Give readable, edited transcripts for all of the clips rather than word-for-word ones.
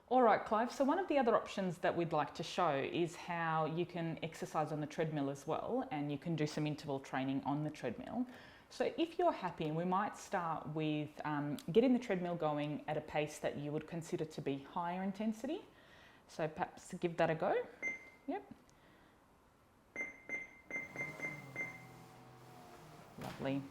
All right, Clive, so one of the other options that we'd like to show is how you can exercise on the treadmill as well, and you can do some interval training on the treadmill. So if you're happy, we might start with getting the treadmill going at a pace that you would consider to be higher intensity. So perhaps give that a go. Yep. Lovely.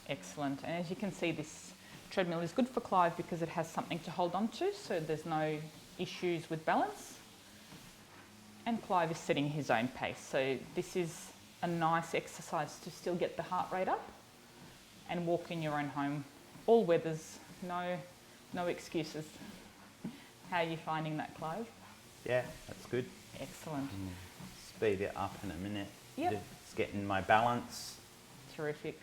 Excellent. And as you can see, this treadmill is good for Clive because it has something to hold on to, so there's no issues with balance. And Clive is setting his own pace. So this is a nice exercise to still get the heart rate up and walk in your own home. All weathers, no excuses. How are you finding that, Clive? Yeah, that's good. Excellent. Speed it up in a minute. Yep. It's getting my balance. Terrific.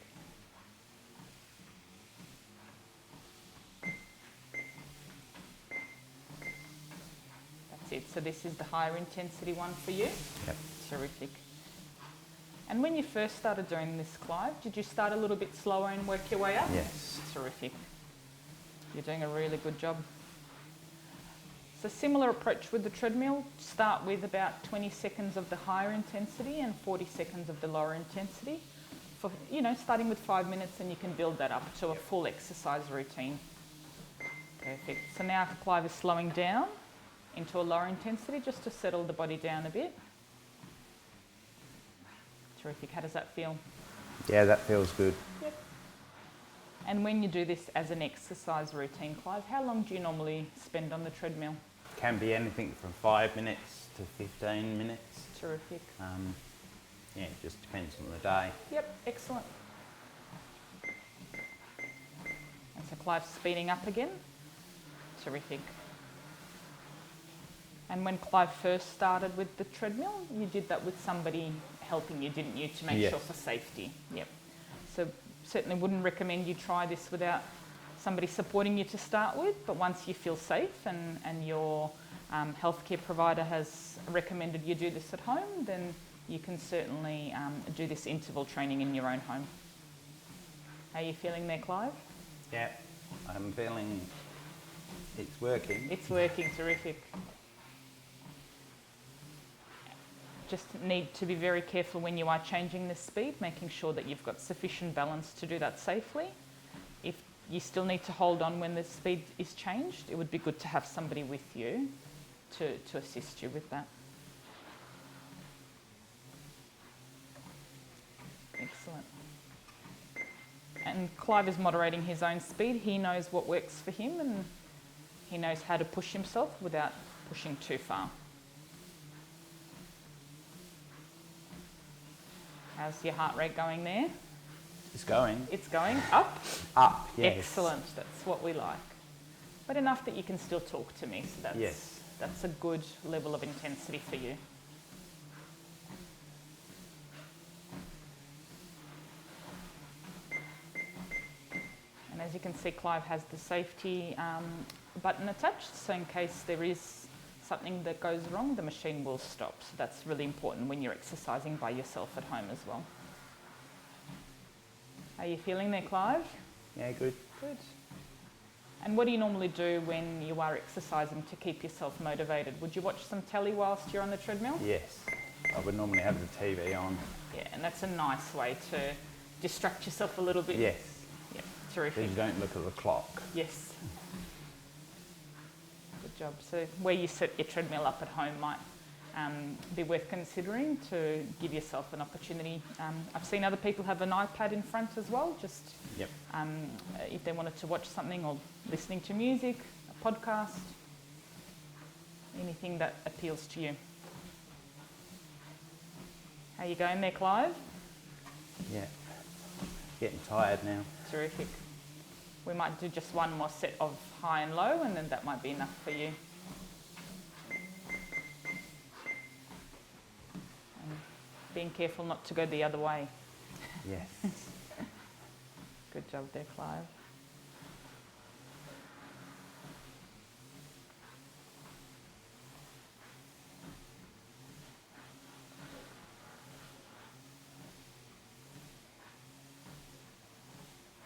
That's it. So this is the higher intensity one for you? Yep. Terrific. And when you first started doing this, Clive, did you start a little bit slower and work your way up? Yes. Terrific. You're doing a really good job. So similar approach with the treadmill. Start with about 20 seconds of the higher intensity and 40 seconds of the lower intensity. For, starting with 5 minutes, and you can build that up to a full exercise routine. Perfect. So now Clive is slowing down into a lower intensity just to settle the body down a bit. Terrific. How does that feel? Yeah, that feels good. Yep. And when you do this as an exercise routine, Clive, how long do you normally spend on the treadmill? Can be anything from 5 minutes to 15 minutes. Terrific. Yeah, it just depends on the day. Yep, excellent. And so Clive's speeding up again. Terrific. And when Clive first started with the treadmill, you did that with somebody helping you, didn't you, to make Yes. sure for safety? Yep. So certainly wouldn't recommend you try this without somebody supporting you to start with, but once you feel safe and your healthcare provider has recommended you do this at home, then you can certainly do this interval training in your own home. How are you feeling there, Clive? Yeah, I'm feeling it's working. It's working. Terrific. Just need to be very careful when you are changing the speed, making sure that you've got sufficient balance to do that safely. If you still need to hold on when the speed is changed, it would be good to have somebody with you to assist you with that. Excellent. And Clive is moderating his own speed. He knows what works for him and he knows how to push himself without pushing too far. How's your heart rate going there? It's going. It's going up? Up, yes. Excellent, that's what we like. But enough that you can still talk to me, so that's a good level of intensity for you. And as you can see, Clive has the safety button attached, so in case there is something that goes wrong, the machine will stop. So that's really important when you're exercising by yourself at home as well. Are you feeling there, Clive? Yeah, good. Good. And what do you normally do when you are exercising to keep yourself motivated? Would you watch some telly whilst you're on the treadmill? Yes, I would normally have the TV on. Yeah, and that's a nice way to distract yourself a little bit. Yes. Yeah, So terrific. you don't look at the clock. Yes. Good job. So where you set your treadmill up at home might be worth considering to give yourself an opportunity. I've seen other people have an iPad in front as well, just Yep. if they wanted to watch something or listening to music, a podcast, anything that appeals to you. How you going there, Clive? Yeah. Getting tired now. Terrific. We might do just one more set of high and low, and then that might be enough for you. And being careful not to go the other way. Yes. Good job there, Clive.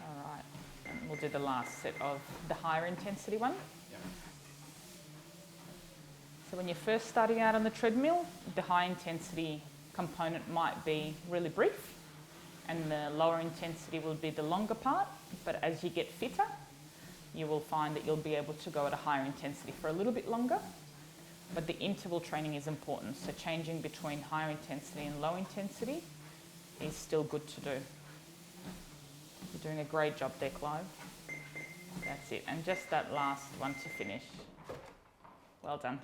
All right, and we'll do the last set of the higher intensity one. Yep. So when you're first starting out on the treadmill, the high intensity component might be really brief and the lower intensity will be the longer part. But as you get fitter, you will find that you'll be able to go at a higher intensity for a little bit longer. But the interval training is important. So changing between higher intensity and low intensity is still good to do. You're doing a great job there, Clive. That's it. And just that last one to finish. Well done.